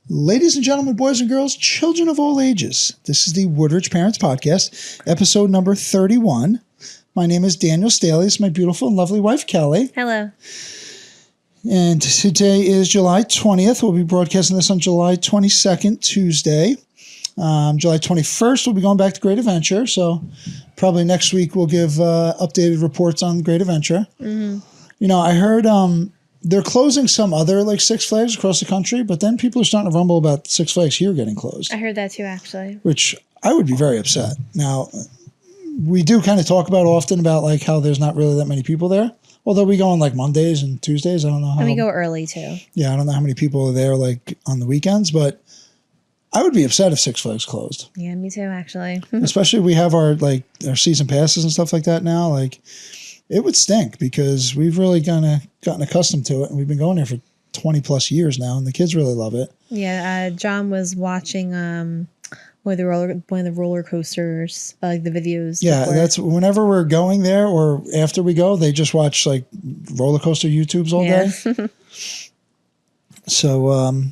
Ladies and gentlemen, boys and girls, children of all ages, this is the Woodridge Parents Podcast, episode number 31. My name is Daniel Staley. This is my beautiful and lovely wife, Kelly. Hello. And today is July 20th. We'll be broadcasting this on July 22nd, Tuesday. July 21st, we'll be going back to Great Adventure. So probably next week we'll give updated reports on Great Adventure. Mm-hmm. You know, I heard they're closing some other like Six Flags across the country, but then people are starting to rumble about Six Flags here getting closed. I heard that too, actually. Which I would be very upset. Now, we do kind of talk about often about like how there's not really that many people there. Although we go on like Mondays and Tuesdays. I don't know how. And we go early too. Yeah, I don't know how many people are there like on the weekends, but I would be upset if Six Flags closed. Yeah, me too, actually. Especially we have our season passes and stuff like that now. Like, it would stink because we've really kind of gotten accustomed to it, and we've been going there for 20 plus years now, and the kids really love it. Yeah, John was watching one of the roller coasters, like the videos. Yeah, before. that's whenever we're going there or after we go, they just watch like roller coaster YouTubes all day. So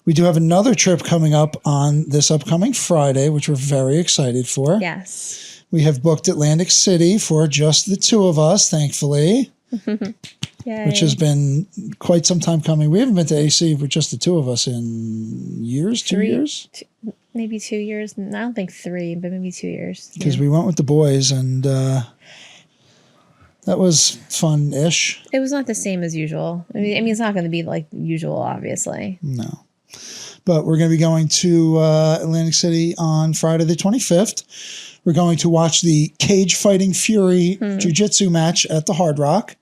we do have another trip coming up on this upcoming Friday, which we're very excited for. Yes. We have booked Atlantic City for just the two of us, thankfully, which has been quite some time coming. We haven't been to AC with just the two of us in years, 2 years? Maybe 2 years. I don't think 3, but maybe 2 years. Because we went with the boys, and that was fun-ish. It was not the same as usual. I mean, it's not going to be like usual, obviously. No. But we're going to be going to Atlantic City on Friday the 25th. We're going to watch the Cage Fighting Fury Jiu-Jitsu match at the Hard Rock.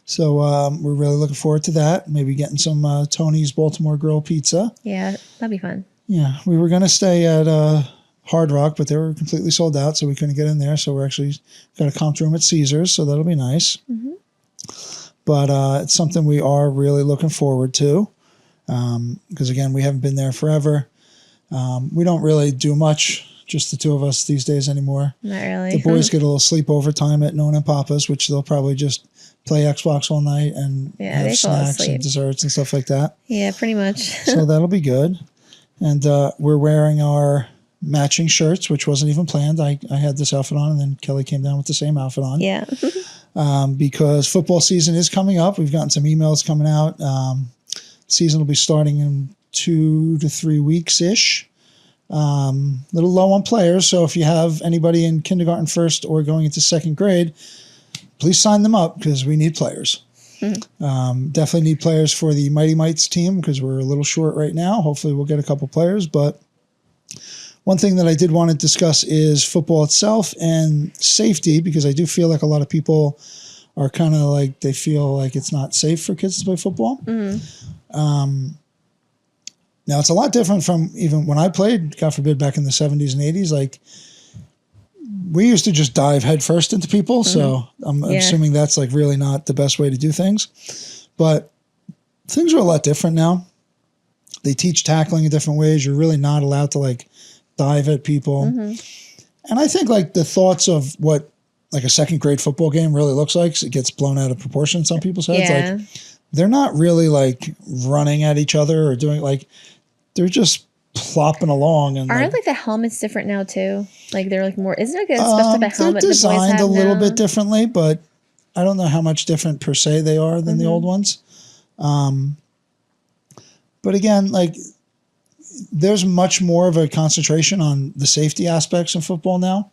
So we're really looking forward to that. Maybe getting some Tony's Baltimore Grill pizza. Yeah, that'd be fun. Yeah, we were going to stay at Hard Rock, but they were completely sold out, so we couldn't get in there. So we're actually got a comped room at Caesars, so that'll be nice. Mm-hmm. But it's something we are really looking forward to because, again, we haven't been there forever. We don't really do much, just the two of us these days anymore. Not really. The boys get a little sleepover time at Nona and Papa's, which they'll probably just play Xbox all night and have snacks and desserts and stuff like that. Yeah, pretty much. So that'll be good. And we're wearing our matching shirts, which wasn't even planned. I had this outfit on, and then Kelly came down with the same outfit on. Yeah. Because football season is coming up. We've gotten some emails coming out. Season will be starting in 2 to 3 weeks-ish. Little low on players, so if you have anybody in kindergarten, first, or going into second grade, please sign them up because we need players. Definitely need players for the Mighty Mites team because we're a little short right now. Hopefully we'll get a couple players, but one thing that I did want to discuss is football itself and safety, because I do feel like a lot of people are kind of like, they feel like it's not safe for kids to play football. Now, it's a lot different from even when I played, God forbid, back in the 70s and 80s. Like, we used to just dive headfirst into people, so I'm assuming that's like really not the best way to do things. But things are a lot different now. They teach tackling in different ways. You're really not allowed to like dive at people. And I think like the thoughts of what like a second grade football game really looks like, it gets blown out of proportion in some people's heads. Yeah. Like, they're not really like running at each other or doing like, they're just plopping along. And aren't like the helmets different now too? Like they're like more, isn't it a special type of helmet? They're designed a little now? Bit differently, but I don't know how much different per se they are than the old ones. But again, like there's much more of a concentration on the safety aspects in football now.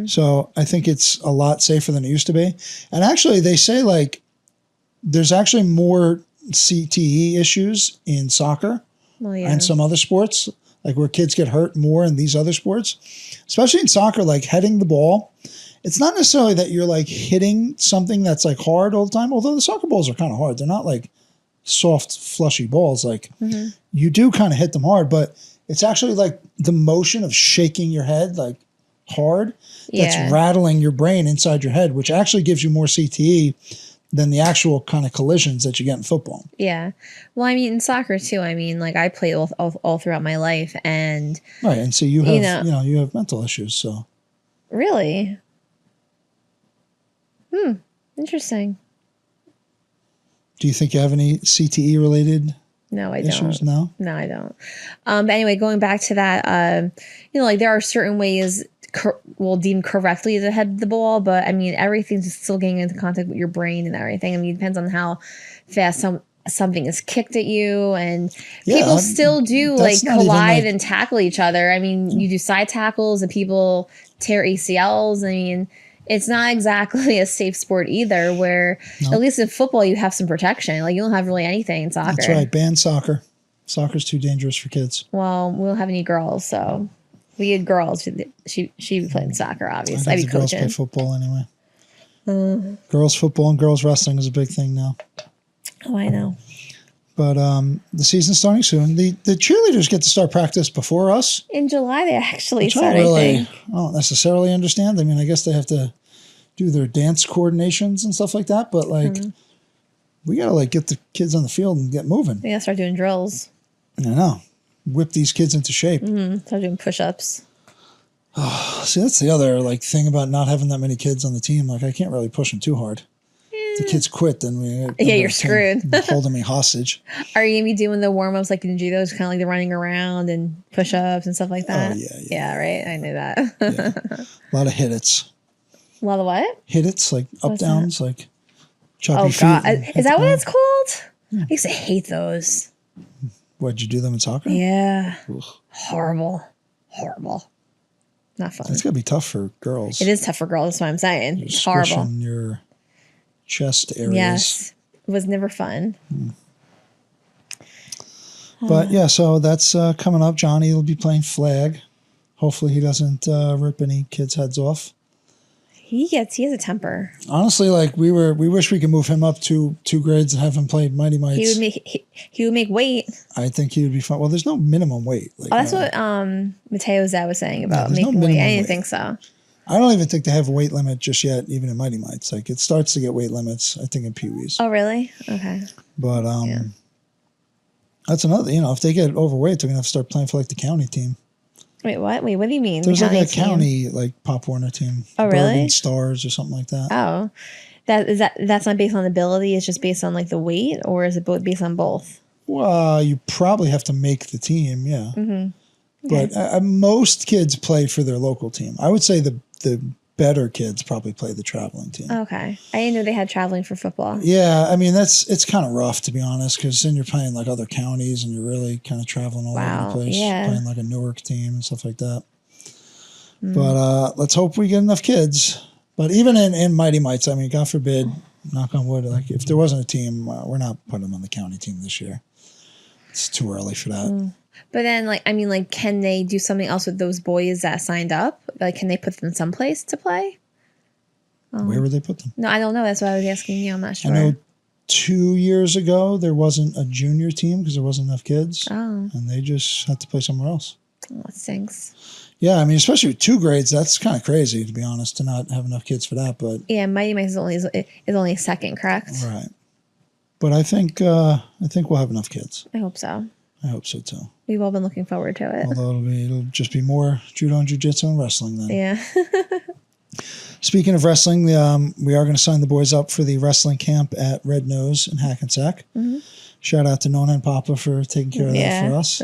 So I think it's a lot safer than it used to be. And actually they say like there's actually more CTE issues in soccer and some other sports, like where kids get hurt more in these other sports, especially in soccer, like heading the ball. It's not necessarily that you're like hitting something that's like hard all the time, although the soccer balls are kind of hard. They're not like soft, flushy balls. Like you do kind of hit them hard, but it's actually like the motion of shaking your head like hard that's rattling your brain inside your head, which actually gives you more CTE than the actual kind of collisions that you get in football. Yeah. Well, I mean, in soccer too, I mean, like I played all throughout my life and. Right. And so you have, you have mental issues. So. Really? Interesting. Do you think you have any CTE related No, I issues? don't. No? No, I don't. But anyway, going back to that, like there are certain ways deemed correctly to head the ball, but I mean, everything's still getting into contact with your brain and everything. I mean, it depends on how fast something is kicked at you, and people still do like collide and tackle each other. I mean, you do side tackles and people tear ACLs. I mean, it's not exactly a safe sport either, where at least in football you have some protection. Like you don't have really anything in soccer. That's right. Ban soccer. Soccer's too dangerous for kids. Well, we don't have any girls, so we had girls. She be playing soccer, obviously. I'd be girls coaching. Play football anyway. Girls football and girls wrestling is a big thing now. Oh, I know. But the season's starting soon. The cheerleaders get to start practice before us. In July, they actually start, I don't necessarily understand. I mean, I guess they have to do their dance coordinations and stuff like that. But, like, we got to, like, get the kids on the field and get moving. They got to start doing drills. I know. Whip these kids into shape. Start doing push-ups. See, that's the other, like, thing about not having that many kids on the team. Like, I can't really push them too hard. The kids quit, then you're screwed. Holding me hostage. Are you gonna be doing the warm ups like in judo, kind of like the running around and push ups and stuff like that? Oh yeah, right. I knew that. A lot of hit-its. A lot of what? Hit-its, like up downs, like chop your feet. Oh god, is that what it's called? I used to hate those. What'd you do them in soccer? Yeah. Ugh. Horrible. Not fun. It's gotta be tough for girls. It is tough for girls. That's what I'm saying. It's horrible. Your chest areas. Yes. It was never fun. But yeah, so that's coming up. Johnny will be playing flag. Hopefully he doesn't rip any kids' heads off. He has a temper. Honestly, like we wish we could move him up two grades and have him play Mighty Mites. He would make weight. I think he would be fun. Well, there's no minimum weight. Like, that's what Mateo's dad was saying about making weight. I didn't think so. I don't even think they have a weight limit just yet, even in Mighty Mites. Like it starts to get weight limits, I think, in Pee Wees. Oh, really? Okay. But that's another. If they get overweight, they're gonna have to start playing for like the county team. Wait, what? Wait, what do you mean? There's like a county like Pop Warner team. Oh, really? Bergen Stars or something like that. Oh, that's not based on ability. It's just based on like the weight, or is it based on both? Well, you probably have to make the team, yeah. Mm-hmm. Okay. But most kids play for their local team. I would say the better kids probably play the traveling team. Okay. I didn't know they had traveling for football. Yeah, I mean, it's kind of rough, to be honest, because then you're playing like other counties and you're really kind of traveling all over the place. Yeah. Playing like a Newark team and stuff like that. But let's hope we get enough kids. But even in Mighty Mites, I mean, God forbid, knock on wood, like if there wasn't a team, we're not putting them on the county team this year. It's too early for that. But then, can they do something else with those boys that signed up? Like, can they put them someplace to play? Where would they put them? No, I don't know. That's why I was asking you. I'm not sure. I know 2 years ago, there wasn't a junior team because there wasn't enough kids. Oh. And they just had to play somewhere else. Oh, that stinks. Yeah, I mean, especially with 2 grades, that's kind of crazy, to be honest, to not have enough kids for that. But yeah, Mighty Mice is only a second, correct? Right. But I think we'll have enough kids. I hope so. I hope so too. We've all been looking forward to it. Although it'll just be more judo and jiu-jitsu and wrestling then. Yeah. Speaking of wrestling, we are going to sign the boys up for the wrestling camp at Red Nose in Hackensack. Mm-hmm. Shout out to Nona and Papa for taking care of that for us.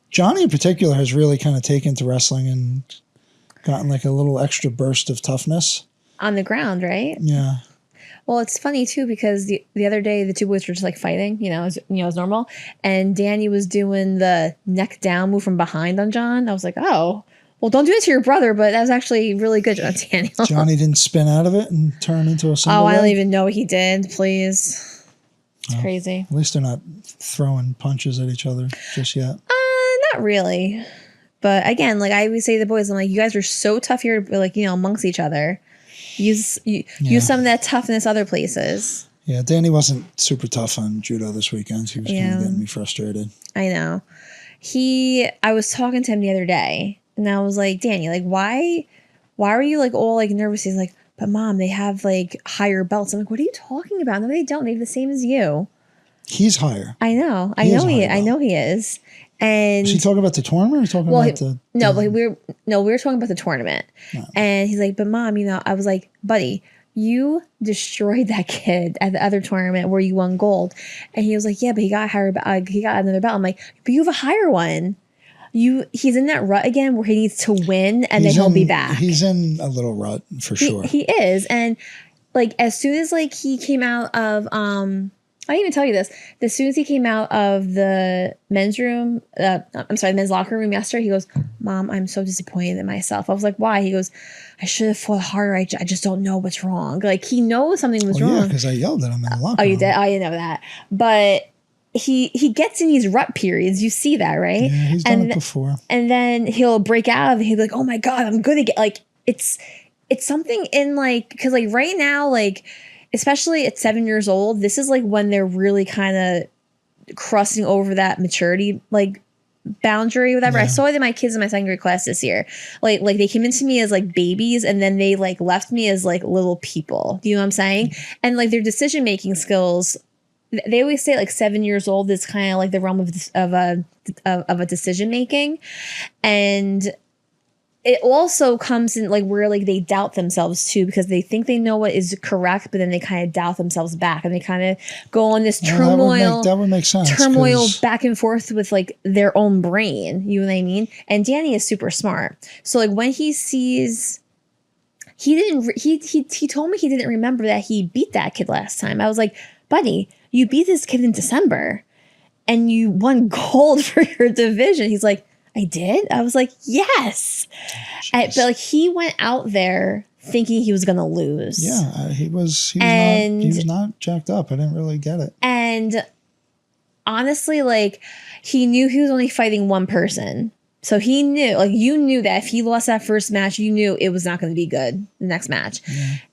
Johnny in particular has really kind of taken to wrestling and gotten like a little extra burst of toughness. On the ground, right? Yeah. Well, it's funny too because the other day the two boys were just like fighting, as normal, and Danny was doing the neck down move from behind on John. I was like, oh, well, don't do it to your brother, but that was actually really good, Daniel. Johnny didn't spin out of it and turn into a single I don't leg? even know he did. Please, it's crazy. At least they're not throwing punches at each other just yet. Not really, but again, like I always say to the boys, I'm like, you guys are so tough here, like amongst each other. Use some of that toughness other places. Yeah, Danny wasn't super tough on judo this weekend. He was kind of getting me frustrated. I know. I was talking to him the other day, and I was like, Danny, like, why are you like all like nervous? He's like, but Mom, they have like higher belts. I'm like, what are you talking about? No, they don't. They have the same as you. He's higher. I know. I know he is. And is he talking about the tournament or talking about we were talking about the tournament. No. And he's like, but Mom, I was like, buddy, you destroyed that kid at the other tournament where you won gold. And he was like, yeah, but he got another belt. I'm like, but you have a higher one. He's in that rut again where he needs to win and then he'll be back. He's in a little rut for sure. He is. And like, as soon as like he came out of, I didn't even tell you this. As soon as he came out of the men's locker room yesterday, he goes, Mom, I'm so disappointed in myself. I was like, why? He goes, I should have fought harder. I just don't know what's wrong. Like, he knows something was wrong. Yeah, because I yelled at him in the locker room. Oh, you did? I didn't know that. But he gets in these rut periods. You see that, right? Yeah, he's done it before. And then he'll break out of it. He'll be like, oh my God, I'm good again. Like, it's something in like, because like right now, like, especially at 7 years old, this is like when they're really kind of crossing over that maturity like boundary, whatever. Yeah. I saw it in my kids in my second grade class this year. Like they came into me as like babies and then they like left me as like little people. Do you know what I'm saying? And like their decision making skills, they always say like 7 years old is kind of like the realm of a decision making. And it also comes in like where like they doubt themselves too, because they think they know what is correct, but then they kind of doubt themselves back and they kind of go on this turmoil. That would make sense. Turmoil back and forth with like their own brain. You know what I mean? And Danny is super smart. So like when he sees, he told me he didn't remember that he beat that kid last time. I was like, buddy, you beat this kid in December and you won gold for your division. He's like, I did? I was like, yes. But like he went out there thinking he was going to lose. Yeah, he was not jacked up. I didn't really get it. And honestly, like he knew he was only fighting one person. So he knew, like you knew that if he lost that first match, you knew it was not going to be good the next match.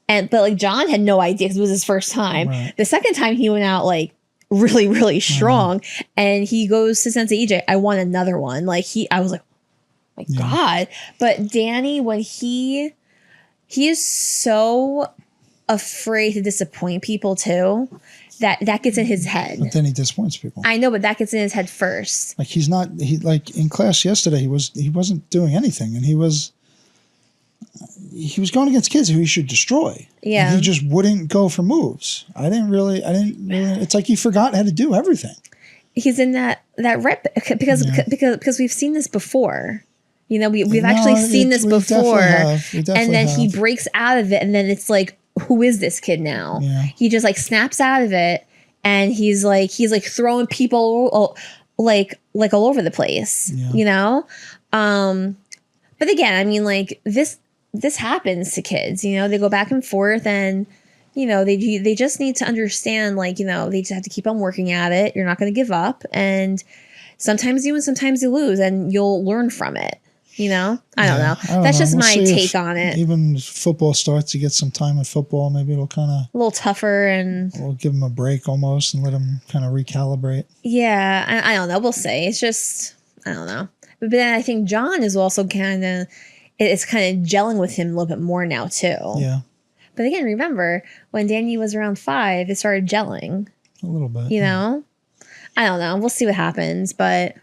Yeah. But like John had no idea because it was his first time. Right. The second time he went out like really, really strong. And he goes to Sensei EJ, I want another one. Like I was like, oh my God. But Danny, when he is so afraid to disappoint people too, that gets in his head. But then he disappoints people. I know, but that gets in his head first. Like like in class yesterday, he wasn't doing anything and he was going against kids who he should destroy. Yeah. And he just wouldn't go for moves. I didn't really, it's like he forgot how to do everything. He's in that rep because we've seen this before. You know, we've actually seen this before. And then he breaks out of it and then it's like, who is this kid now? Yeah. He just like snaps out of it and he's like throwing people like all over the place, you know? But again, I mean, like this happens to kids, you know, they go back and forth and, you know, they just need to understand, like, you know, they just have to keep on working at it. You're not going to give up. And sometimes you win, sometimes you lose, and you'll learn from it. You know, I don't know. That's just my take on it. Even if football starts to get some time in football, maybe it'll kind of a little tougher and we'll give them a break almost and let them kind of recalibrate. Yeah. I don't know. We'll see. It's just, I don't know. But then I think John is also it's kind of gelling with him a little bit more now too. Yeah. But again, remember when Danny was around 5, it started gelling. A little bit. You know? I don't know. We'll see what happens. But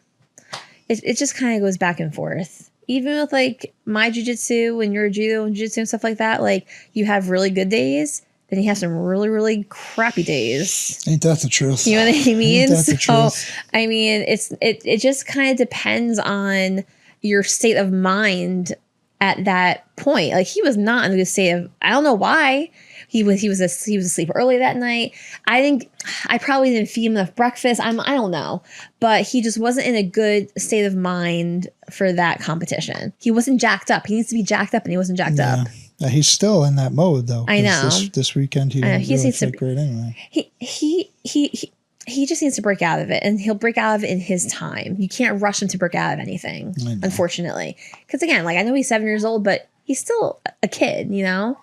it just kind of goes back and forth. Even with like my jiu-jitsu and your judo and jiu-jitsu and stuff like that, like you have really good days, then you have some really, really crappy days. Ain't that the truth? You know what I mean? Ain't that the truth? I mean, it just kind of depends on your state of mind at that point. Like he was not in a good state of, I don't know why. He was asleep early that night. I think I probably didn't feed him enough breakfast. I don't know, but he just wasn't in a good state of mind for that competition. He wasn't jacked up. He needs to be jacked up, and he wasn't jacked up. Yeah, he's still in that mode though. I know. This weekend he didn't really fit great anyway. He just needs to break out of it, and he'll break out of it in his time. You can't rush him to break out of anything, unfortunately. Because again, like I know he's 7 years old, but he's still a kid, you know?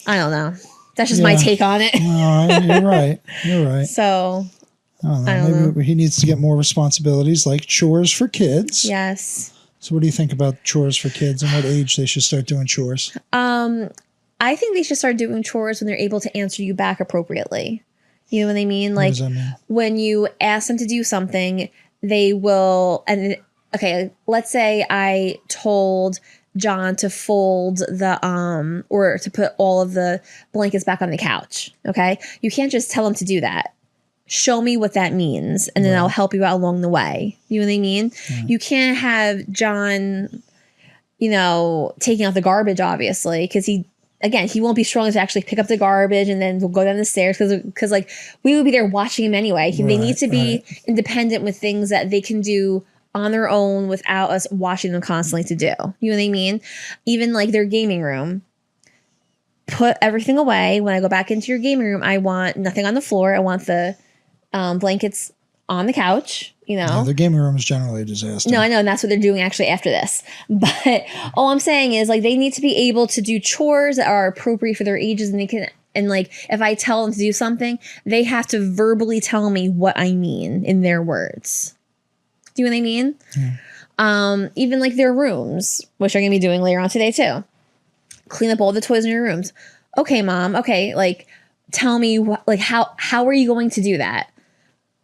I don't know. That's just my take on it. No, you're right. You're right. So, I don't know. Maybe he needs to get more responsibilities like chores for kids. Yes. So what do you think about chores for kids and what age they should start doing chores? I think they should start doing chores when they're able to answer you back appropriately. You know what I mean? Like, what does that mean? When you ask them to do something, they will, and okay, let's say I told John to fold the or to put all of the blankets back on the couch. Okay. You can't just tell him to do that. Show me what that means, and then I'll help you out along the way. You know what I mean? Yeah. You can't have John, taking out the garbage, obviously, because he won't be strong enough to actually pick up the garbage and then we'll go down the stairs because like we would be there watching him anyway. They need to be independent with things that they can do on their own without us watching them constantly to do. You know what I mean? Even like their gaming room. Put everything away. When I go back into your gaming room, I want nothing on the floor. I want the blankets on the couch, Yeah, the gaming room is generally a disaster. No, I know. And that's what they're doing actually after this. But all I'm saying is like they need to be able to do chores that are appropriate for their ages. And like if I tell them to do something, they have to verbally tell me what I mean in their words. Do you know what I mean? Yeah. Even like their rooms, which I'm going to be doing later on today too. Clean up all the toys in your rooms. Okay, Mom. Okay. Like tell me how are you going to do that?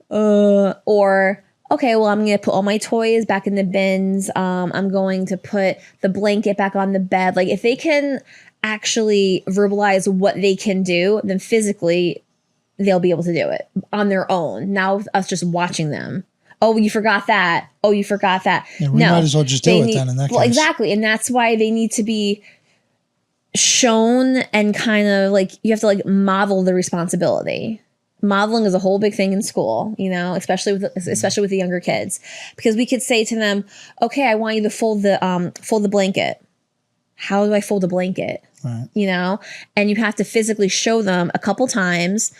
Or, okay, well, I'm going to put all my toys back in the bins. I'm going to put the blanket back on the bed. Like if they can actually verbalize what they can do, then physically they'll be able to do it on their own. Now with us just watching them. Oh, you forgot that. Oh, you forgot that. Yeah, we might as well just do it then in that case. Well, exactly. And that's why they need to be shown and kind of like, you have to like model the responsibility. Modeling is a whole big thing in school, especially with the younger kids, because we could say to them, okay, I want you to fold the blanket. How do I fold a blanket? Right. And you have to physically show them a couple times.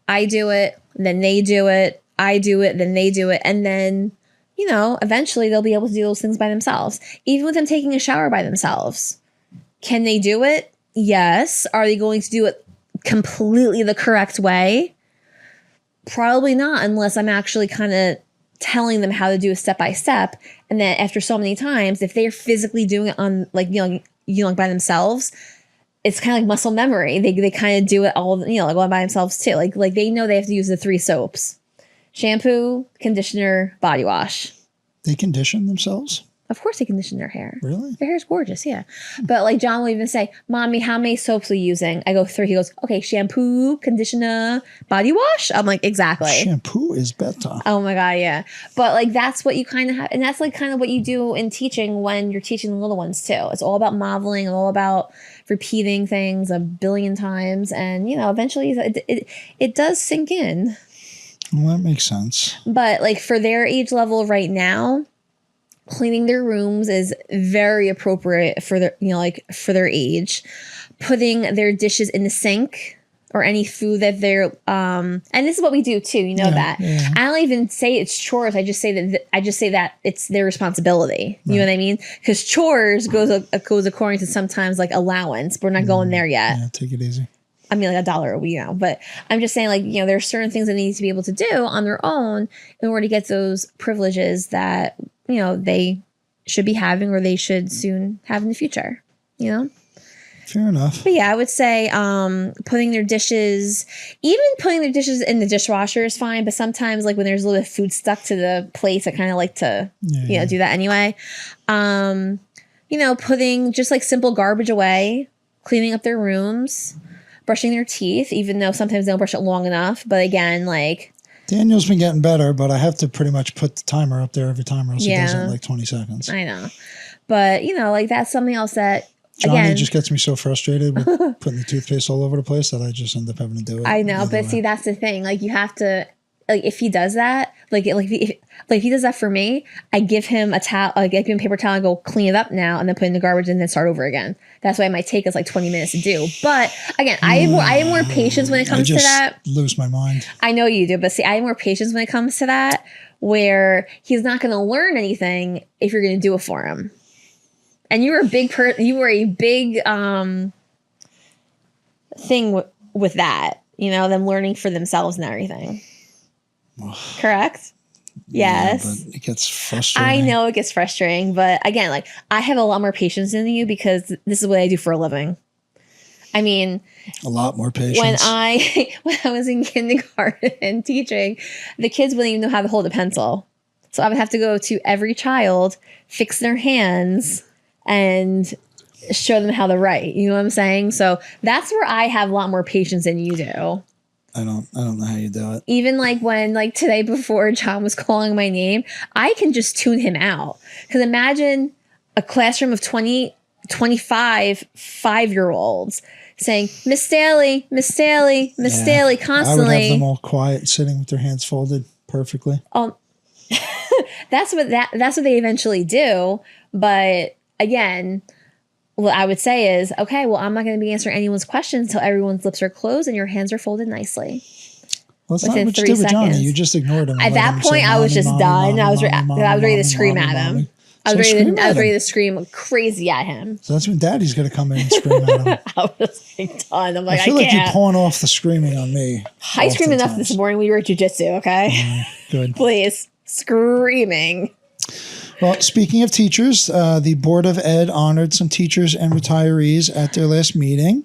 I do it, then they do it. I do it, then they do it. And then, eventually they'll be able to do those things by themselves, even with them taking a shower by themselves. Can they do it? Yes. Are they going to do it completely the correct way? Probably not, unless I'm actually kind of telling them how to do a step by step. And then after so many times, if they're physically doing it on like by themselves, it's kind of like muscle memory. They kind of do it all like all by themselves too. Like they know they have to use the 3 soaps: shampoo, conditioner, body wash. They condition themselves? Of course they condition their hair. Really? Their hair's gorgeous, yeah. But like John will even say, Mommy, how many soaps are you using? I go 3. He goes, okay, shampoo, conditioner, body wash? I'm like, exactly. Shampoo is better. Oh my God, yeah. But like that's what you kind of have. And that's like kind of what you do in teaching when you're teaching the little ones too. It's all about modeling, all about repeating things a billion times. And, eventually it does sink in. Well, that makes sense. But like for their age level right now, cleaning their rooms is very appropriate for their, for their age. Putting their dishes in the sink or any food that they're, and this is what we do too. That. Yeah. I don't even say it's chores. I just say that it's their responsibility. You know what I mean? Because chores goes according to sometimes like allowance. But we're not going there yet. Yeah, take it easy. I mean, like $1 a week, but I'm just saying, like, there are certain things that they need to be able to do on their own in order to get those privileges that, they should be having or they should soon have in the future, Fair enough. But yeah, I would say putting their dishes in the dishwasher is fine. But sometimes, like when there's a little bit of food stuck to the plates, I kind of like to, do that anyway. Putting just like simple garbage away, cleaning up their rooms, brushing their teeth, even though sometimes they don't brush it long enough. But again, like Daniel's been getting better, but I have to pretty much put the timer up there every time or else he does it in like 20 seconds. I know. But, like that's something else that, Johnny just gets me so frustrated with putting the toothpaste all over the place that I just end up having to do it. I know, but see, that's the thing. Like you have to, like if he does that, if he does that for me, I give him a towel, like I give him a paper towel and go clean it up now and then put it in the garbage and then start over again. That's why it might take us like 20 minutes to do. But again, I have more patience when it comes to that. Lose my mind. I know you do, but see, I have more patience when it comes to that, where he's not going to learn anything if you're going to do it for him. And you were a big thing with that, them learning for themselves and everything. Correct? Yes. Yeah, but it gets frustrating. I know it gets frustrating, but again, like I have a lot more patience than you because this is what I do for a living. I mean, a lot more patience. When I was in kindergarten teaching, the kids wouldn't even know how to hold a pencil. So I would have to go to every child, fix their hands, and show them how to write. You know what I'm saying? So that's where I have a lot more patience than you do. I don't know how you do it. Even like when like today before John was calling my name, I can just tune him out. Because imagine a classroom of 20, 25 5-year-olds saying, Miss Staley, Miss Staley, Miss Staley constantly. I would have them all quiet, sitting with their hands folded perfectly. That's what they eventually do. But again, what I would say is, okay, well, I'm not going to be answering anyone's questions until everyone's lips are closed and your hands are folded nicely. Well, that's not what you did with Johnny. You just ignored him. At that point, I was just done. I was ready to scream at him. I was ready to scream crazy at him. So that's when Daddy's going to come in and scream at him. I was like done. I'm like, I feel like you're pulling off the screaming on me. I screamed enough this morning when we were at Jiu-Jitsu, okay? Good. Please. Screaming. Well, speaking of teachers, the Board of Ed honored some teachers and retirees at their last meeting.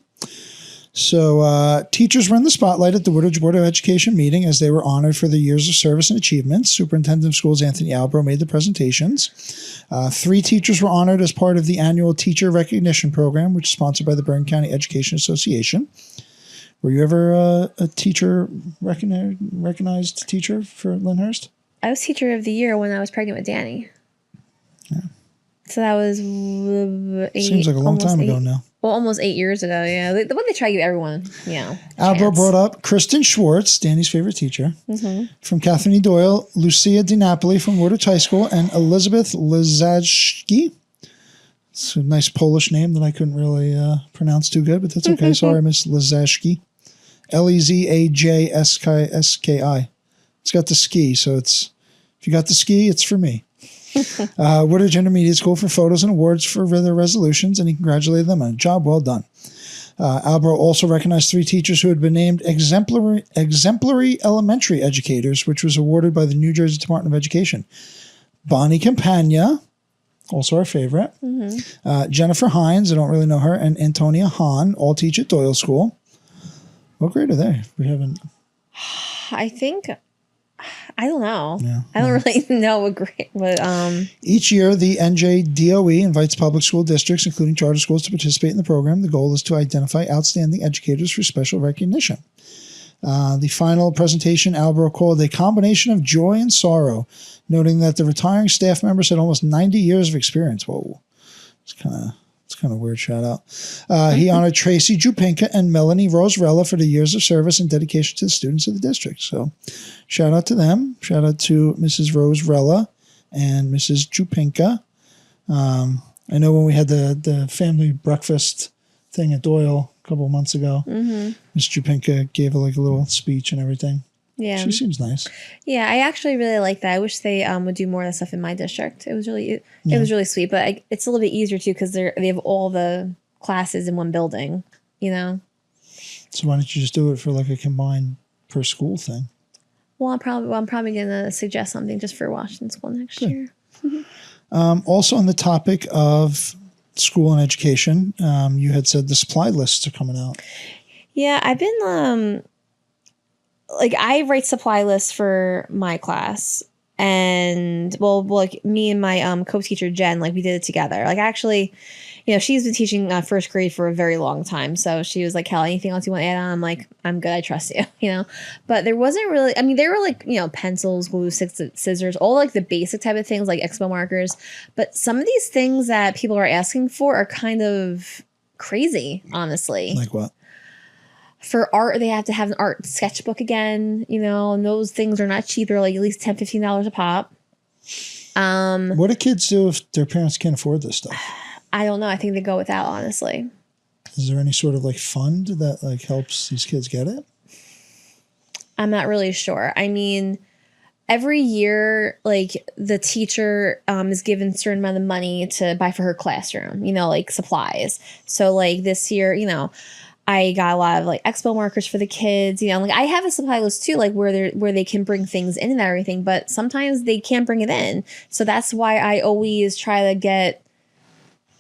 So teachers were in the spotlight at the Woodridge Board of Education meeting as they were honored for their years of service and achievements. Superintendent of Schools Anthony Albro made the presentations. 3 teachers were honored as part of the annual Teacher Recognition Program, which is sponsored by the Bergen County Education Association. Were you ever a teacher, recognized teacher for Lyndhurst? I was Teacher of the Year when I was pregnant with Danny. Yeah. So that was seems like a long time ago now. Well, almost 8 years ago, yeah. The one they try to give everyone, Albro brought up Kristen Schwartz, Danny's favorite teacher, from Catherine E. Doyle, Lucia DiNapoli from Woodridge High School, and Elizabeth Lizajski. It's a nice Polish name that I couldn't really pronounce too good, but that's okay. Sorry, Miss Lizajski. Lezajski. It's got the ski, so it's if you got the ski, it's for me. Woodridge Intermediate School for photos and awards for their resolutions, and he congratulated them on a job well done. Albro also recognized 3 teachers who had been named exemplary elementary educators, which was awarded by the New Jersey Department of Education. Bonnie Campagna, also our favorite. Jennifer Hines, I don't really know her, and Antonia Hahn, all teach at Doyle School. What grade are they? We haven't. I think. I don't know. Yeah, I don't really know what grade. But each year, the NJDOE invites public school districts, including charter schools, to participate in the program. The goal is to identify outstanding educators for special recognition. The final presentation, Albro called a combination of joy and sorrow, noting that the retiring staff members had almost 90 years of experience. Whoa, it's kind of weird. Shout out. He honored Tracy Jupinka and Melanie Rosrella for the years of service and dedication to the students of the district. So shout out to them. Shout out to Mrs. Rosrella and Mrs. Jupinka. I know when we had the family breakfast thing at Doyle a couple of months ago, Miss Jupinka gave a little speech and everything. Yeah, she seems nice. Yeah, I actually really like that. I wish they would do more of that stuff in my district. It was really was really sweet, but it's a little bit easier too because they have all the classes in one building. So why don't you just do it for a combined per school thing? Well, I'm probably gonna suggest something just for Washington School next year. Also on the topic of school and education, you had said the supply lists are coming out. Yeah, I've been I write supply lists for my class, and me and my co-teacher Jen, we did it together. Actually, she's been teaching first grade for a very long time, so she was like, "Kelly, anything else you want to add on?" I'm like, "I'm good, I trust you," But there wasn't really. I mean, there were pencils, glue, scissors, all the basic type of things like expo markers. But some of these things that people are asking for are kind of crazy, honestly. Like what? For art, they have to have an art sketchbook again, and those things are not cheap. They're at least $10, $15 a pop. What do kids do if their parents can't afford this stuff? I don't know. I think they go without, honestly. Is there any sort of fund that helps these kids get it? I'm not really sure. I mean, every year, the teacher is given a certain amount of money to buy for her classroom, supplies. So this year, I got a lot of expo markers for the kids. I have a supply list too, where they can bring things in and everything, but sometimes they can't bring it in. So that's why I always try to get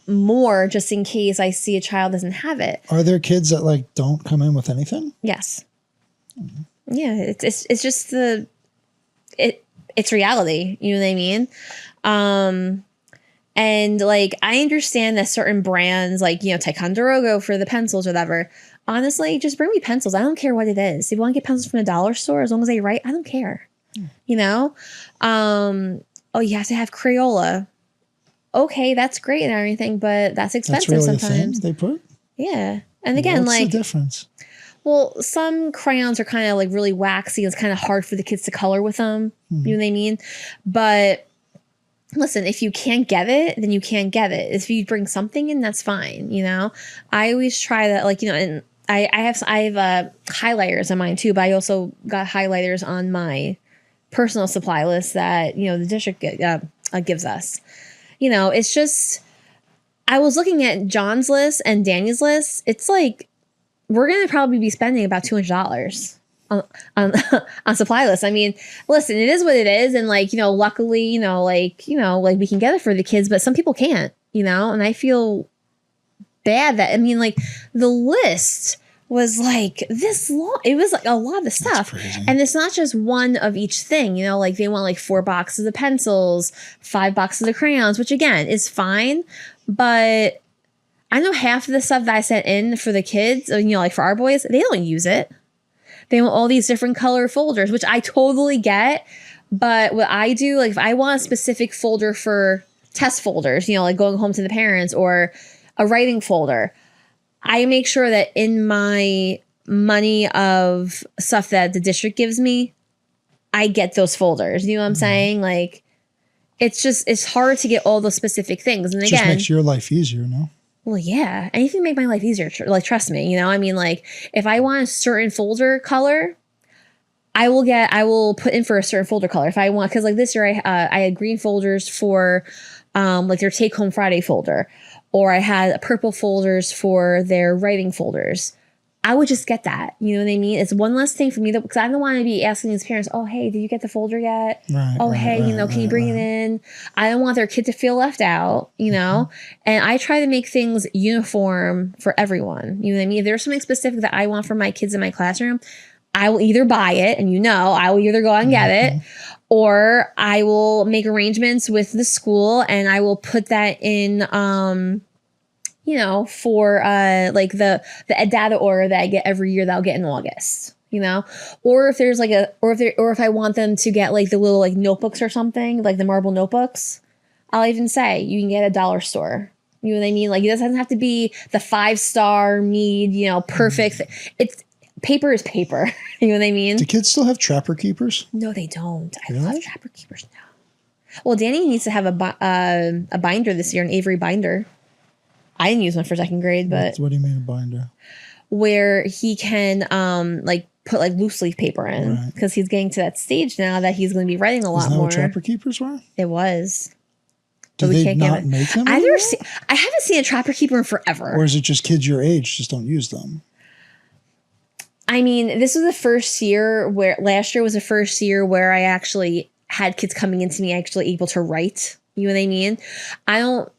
more just in case I see a child doesn't have it. Are there kids that don't come in with anything? Yes. Mm-hmm. Yeah, it's just it's reality. You know what I mean? And like, I understand that certain brands, like, you know, Ticonderoga for the pencils or whatever. Honestly, just bring me pencils. I don't care what it is. If you want to get pencils from the dollar store, as long as they write, I don't care. You know? Oh, you have to have Crayola. Okay, that's great and everything, but that's expensive That's really sometimes. a thing they put? Yeah. And again, What's like, the difference? well, some crayons are kind of like really waxy. It's kind of hard for the kids to color with them. You know what I mean? But listen, if you can't get it, then you can't get it. If you bring something in, that's fine. You know, I always try that, like, you know, and I have highlighters on mine too, but I also got highlighters on my personal supply list that, you know, the district gives us. You know, it's just, I was looking at John's list and Danny's list. It's like, we're going to probably be spending about $200 on supply lists. I mean, listen, it is what it is. And like, you know, luckily, like we can get it for the kids, but some people can't, you know, and I feel bad that, I mean, like the list was like this long. It was like a lot of the stuff. And it's not just one of each thing, you know, like they want like 4 boxes of pencils, 5 boxes of crayons, which again is fine. But I know half of the stuff that I sent in for the kids, you know, like for our boys, they don't use it. They want all these different color folders, which I totally get. But what I do, like if I want a specific folder for test folders, you know, like going home to the parents, or a writing folder, I make sure that in my money of stuff that the district gives me, I get those folders. You know what I'm saying? Like, it's hard to get all those specific things. And again, it just makes your life easier, no? Well, yeah, anything to make my life easier. Like, trust me, you know, I mean, like if I want a certain folder color, I will put in for a certain folder color if I want. Cause like this year I had green folders for, like their take home Friday folder, or I had purple folders for their writing folders. I would just get that. You know what I mean? It's one less thing for me, because I don't want to be asking these parents, oh, hey, did you get the folder yet? Can you bring it in? I don't want their kid to feel left out, you know? And I try to make things uniform for everyone. You know what I mean? If there's something specific that I want for my kids in my classroom, I will either buy it, and I will either go out and get it, or I will make arrangements with the school and I will put that in, you know, for like the ed data order that I get every year that I'll get in August, you know, or if there's like or if I want them to get like the little like notebooks or something, like the marble notebooks, I'll even say you can get a dollar store. You know what I mean? Like it doesn't have to be the 5-star Mead, you know, perfect. It's paper is paper. You know what I mean? Do kids still have Trapper Keepers? No, they don't. Really? I love Trapper Keepers now. Well, Danny needs to have a binder this year, an Avery binder. I didn't use one for second grade, but what do you mean a binder? Where he can like put like loose leaf paper in, because he's getting to that stage now that he's going to be writing a lot more. Isn't that what Trapper Keepers were? It was. Do they not make them I haven't seen a Trapper Keeper in forever. Or is it just kids your age just don't use them? I mean, this was the first year last year was the first year where I actually had kids coming into me actually able to write. You know what I mean? I don't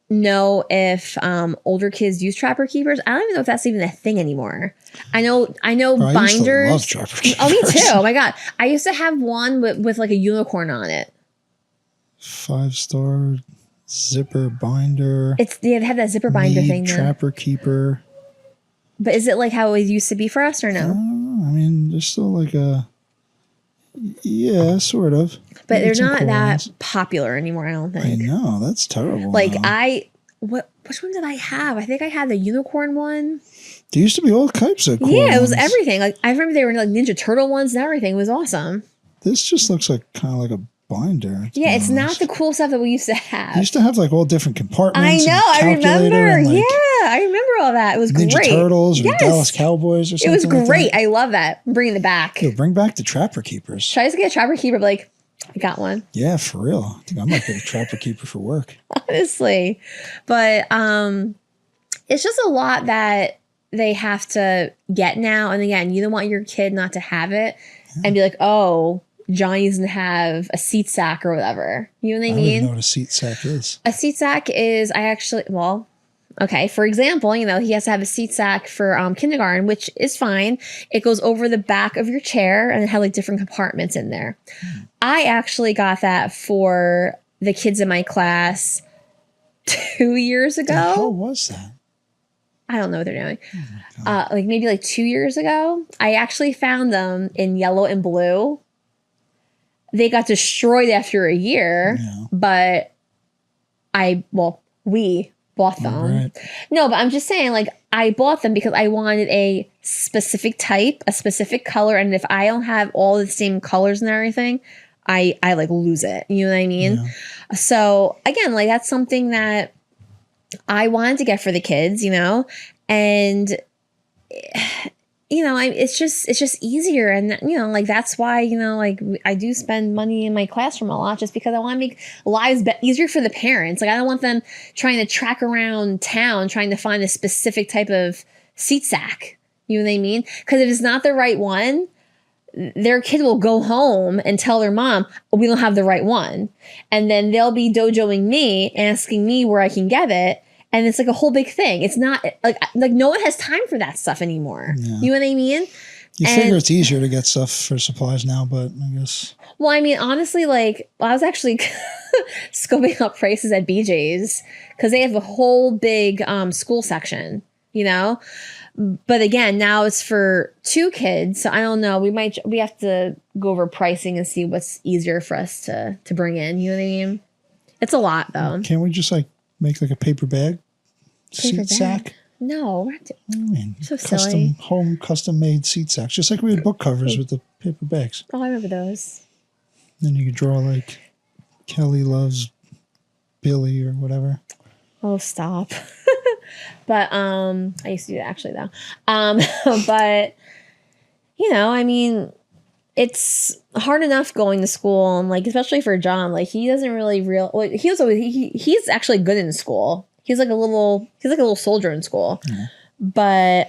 know if older kids use Trapper Keepers. I don't even know if that's even a thing anymore. I know binders. I used to love Trapper Keepers. Oh, me too. Oh my God. I used to have one with like a unicorn on it. 5-star zipper binder. They have that zipper binder thing now. Trapper Keeper. But is it like how it used to be for us or no? I mean, there's still like yeah, sort of. But they're not that popular anymore, I don't think. I know, that's terrible. Like which one did I have? I think I had the unicorn one. There used to be all types of cool ones. It was ones. Everything. Like I remember they were like Ninja Turtle ones and everything. It was awesome. This just looks like kind of like a binder. Yeah, it's not the cool stuff that we used to have. We used to have like all different compartments. I know, I remember. Like, yeah, I remember all that. It was Ninja great. Turtles or Dallas Cowboys or something. It was great. Like that. I love that. I'm bringing it back. Yo, bring back the Trapper Keepers. Try to get a Trapper Keeper, but like, I got one. Yeah, for real. I think I might get a Trapper Keeper for work. Honestly. But it's just a lot that they have to get now. And again, you don't want your kid not to have it and be like, oh, Johnny doesn't have a seat sack or whatever. You know what I mean? I don't even know what a seat sack is. A seat sack is, okay, for example, you know, he has to have a seat sack for kindergarten, which is fine. It goes over the back of your chair and it had like different compartments in there. I actually got that for the kids in my class 2 years ago. The hell was that? I don't know what they're doing. Like maybe like 2 years ago, I actually found them in yellow and blue. They got destroyed after a year, but we bought them. Right. No, but I'm just saying, like, I bought them because I wanted a specific type, a specific color, and if I don't have all the same colors and everything, I like lose it. You know what I mean? Yeah. So again, like that's something that I wanted to get for the kids, you know, and you know, it's just easier, and you know, like that's why, you know, like I do spend money in my classroom a lot, just because I want to make lives easier for the parents. Like I don't want them trying to track around town trying to find a specific type of seat sack. You know what I mean? Because if it's not the right one, their kid will go home and tell their mom, we don't have the right one, and then they'll be dojoing me, asking me where I can get it. And it's like a whole big thing. It's not like no one has time for that stuff anymore. Yeah. You know what I mean? You figure it's easier to get stuff for supplies now, but I guess. Well, I mean, honestly, like I was actually scoping up prices at BJ's because they have a whole big school section, you know. But again, now it's for 2 kids, so I don't know. We have to go over pricing and see what's easier for us to bring in. You know what I mean? It's a lot though. Can't we just like make like a paper bag seat sack? No, what do you mean? So custom made seat sacks, just like we had book covers with the paper bags. Oh, I remember those. Then you could draw like Kelly loves Billy or whatever. Oh, stop. But I used to do that actually though. But you know, I mean, it's hard enough going to school, and like especially for John, like he doesn't really he's actually good in school. He's like a little soldier in school. Yeah. But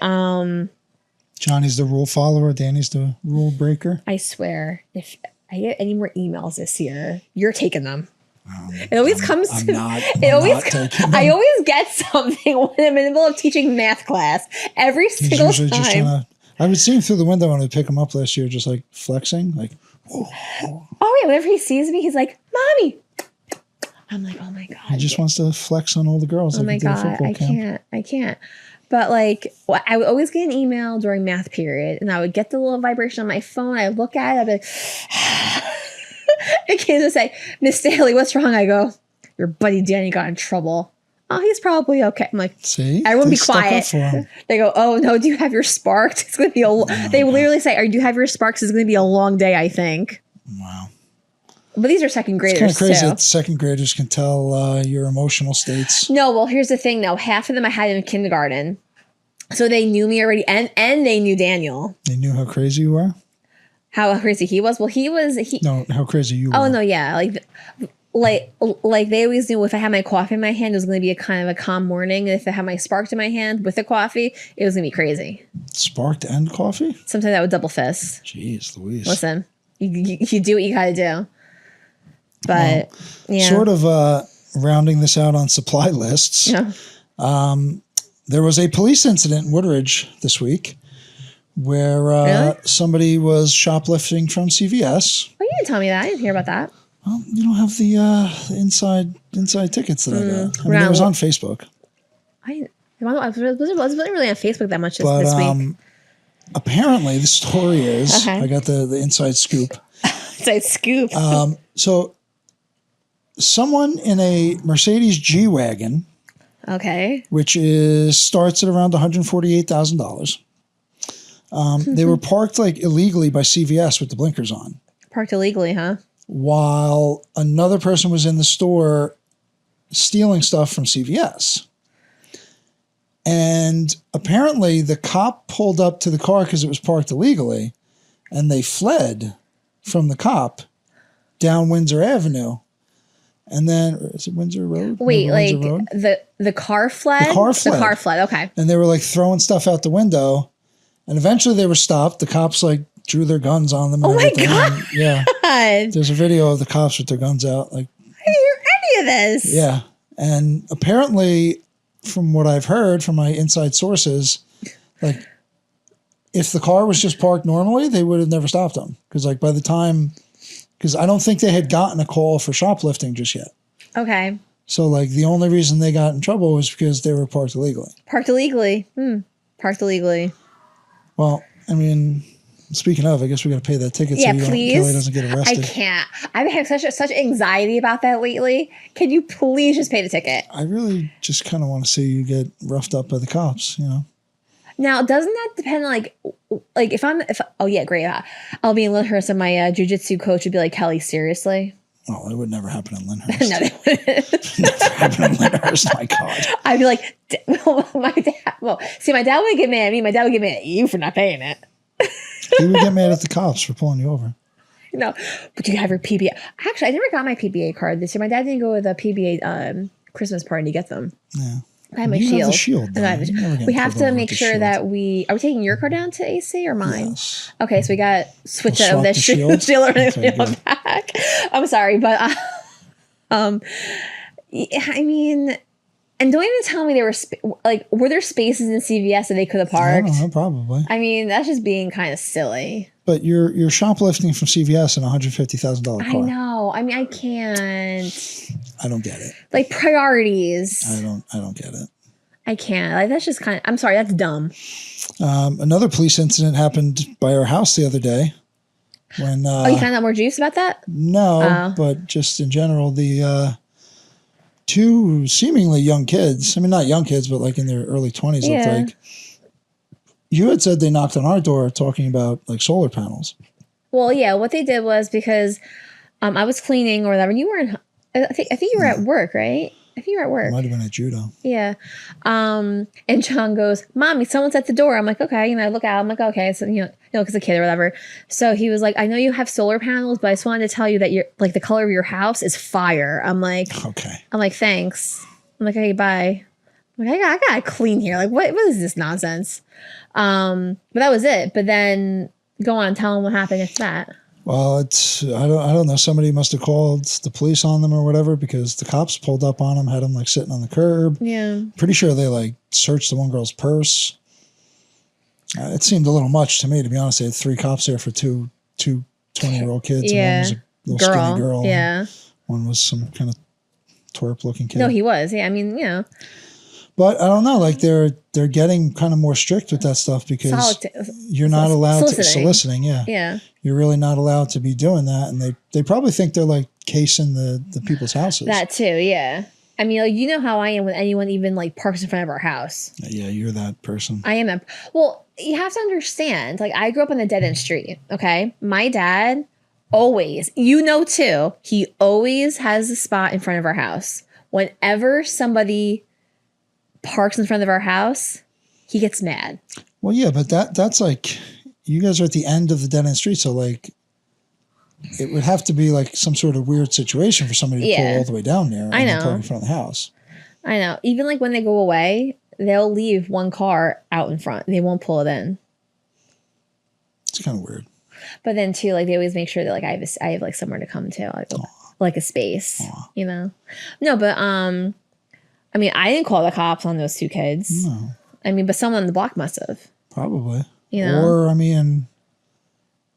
Johnny's the rule follower, Danny's the rule breaker. I swear, if I get any more emails this year, you're taking them. It always I always get something when I'm in the middle of teaching math class. Every single time. I would see him through the window when I pick him up last year, just like flexing, like. Whoa. Oh yeah, whenever he sees me, he's like, "Mommy." I'm like, "Oh my god." He just wants to flex on all the girls. Oh my god, I can't. But like, I would always get an email during math period, and I would get the little vibration on my phone. I would look at it, I'd be like, the kids would say, "Miss Staley, what's wrong?" I go, "Your buddy Danny got in trouble." "Oh, he's probably okay." I'm like, see, everyone be quiet. They go, "Oh no, do you have your sparks?" It's going to be they literally say, "Do you have your sparks?" It's going to be a long day, I think. Wow. But these are second graders, it's kind of crazy that second graders can tell your emotional states. No, well, here's the thing, though. Half of them I had in kindergarten. So they knew me already, and they knew Daniel. They knew how crazy you were? How crazy he was? Well, No, how crazy you were. Oh, no, yeah. Like they always knew if I had my coffee in my hand, it was going to be a kind of a calm morning. And if I had my sparked in my hand with the coffee, it was going to be crazy. Sparked and coffee? Sometimes I would double fist. Jeez Louise. Listen, you do what you got to do. But, yeah. Sort of rounding this out on supply lists. Yeah. There was a police incident in Woodridge this week where really? Somebody was shoplifting from CVS. Oh, you didn't tell me that. I didn't hear about that. Well, you don't have the inside tickets that I got. I mean, it was on Facebook. I wasn't really on Facebook that much this week. Apparently, the story is, I got the inside scoop. Inside scoop. So someone in a Mercedes G-Wagon, which starts at around $148,000. They were parked like illegally by CVS with the blinkers on. Parked illegally, huh? While another person was in the store stealing stuff from CVS. And apparently the cop pulled up to the car because it was parked illegally, and they fled from the cop down Windsor Avenue. And then, is it Windsor Road? Wait, like Road? The car fled? The car fled. The car fled, okay. And they were like throwing stuff out the window. And eventually they were stopped. The cops like drew their guns on them. And everything. My God. And, yeah. There's a video of the cops with their guns out. Like, I didn't hear any of this. Yeah. And apparently, from what I've heard from my inside sources, like, if the car was just parked normally, they would have never stopped them. Because like by the time, because I don't think they had gotten a call for shoplifting just yet. Okay. So like the only reason they got in trouble was because they were parked illegally. Parked illegally. Parked illegally. Well, I mean, speaking of, I guess we got to pay that ticket Yeah, so please. Kelly doesn't get arrested. I can't. I've had such anxiety about that lately. Can you please just pay the ticket? I really just kind of want to see you get roughed up by the cops, Now, doesn't that depend on oh yeah, great. I'll be in Lyndhurst and my jiu-jitsu coach would be like, Kelly, seriously? Oh, it would never happen in Lyndhurst. No, they wouldn't. Never happen in Lyndhurst, my God. I'd be like, my dad would get mad at me. My dad would get mad at you for not paying it. He would get mad at the cops for pulling you over. No, but you have your PBA. Actually, I never got my PBA card this year. My dad didn't go to the PBA Christmas party to get them. Yeah. I have my you shield. Have the shield we have to make sure that are we taking your car down to AC or mine? Yes. Okay, so we got to switch out that shield back. I'm sorry, but I mean, and don't even tell me there were were there spaces in CVS that they could have parked? I don't know, probably. I mean, that's just being kind of silly. But you're shoplifting from CVS in a $150,000 car. I know. I mean, I can't. I don't get it. Like priorities. I don't get it. I can't. Like that's just kind of. I'm sorry. That's dumb. Another police incident happened by our house the other day. When you found out more juice about that? No, but just in general, the two seemingly young kids. I mean, not young kids, but like in their early 20s. Looked like. You had said they knocked on our door talking about like solar panels. Well, yeah. What they did was because I was cleaning or whatever. You were I think you were at work, right? I think you were at work. Might have been at judo. Yeah. And John goes, "Mommy, someone's at the door." I'm like, "Okay." I look out. I'm like, "Okay." So because a kid or whatever. So he was like, "I know you have solar panels, but I just wanted to tell you that you're like the color of your house is fire." I'm like, "Okay." I'm like, "Thanks." I'm like, "Okay, bye." I'm like, I gotta clean here. Like, what is this nonsense? But that was it. But then go on, tell them what happened after that. Well, I don't know. Somebody must have called the police on them or whatever because the cops pulled up on them, had them like sitting on the curb. Yeah. Pretty sure they like searched the one girl's purse. It seemed a little much to me, to be honest. They had 3 cops there for two 20-year-old kids. Yeah. And one was a little skinny girl. Yeah. One was some kind of twerp-looking kid. No, he was. Yeah, I mean, But I don't know, like they're getting kind of more strict with that stuff because you're not allowed to soliciting. Yeah. Yeah. You're really not allowed to be doing that. And they probably think they're like casing the people's houses. That too. Yeah. I mean, like, you know how I am when anyone even like parks in front of our house. Yeah. You're that person. I am well, you have to understand, like I grew up on a dead end street. Okay. My dad always, too, he always has a spot in front of our house. Whenever somebody parks in front of our house, he gets mad. Well, yeah, but that's like you guys are at the end of the dead end street, so like it would have to be like some sort of weird situation for somebody to pull all the way down there and park in front of the house. I know. Even like when they go away, they'll leave one car out in front. They won't pull it in. It's kind of weird. But then too, like they always make sure that like I have like somewhere to come to, like a space, No, but I mean, I didn't call the cops on those 2 kids. No. I mean, but someone on the block must have. Probably. Or, I mean,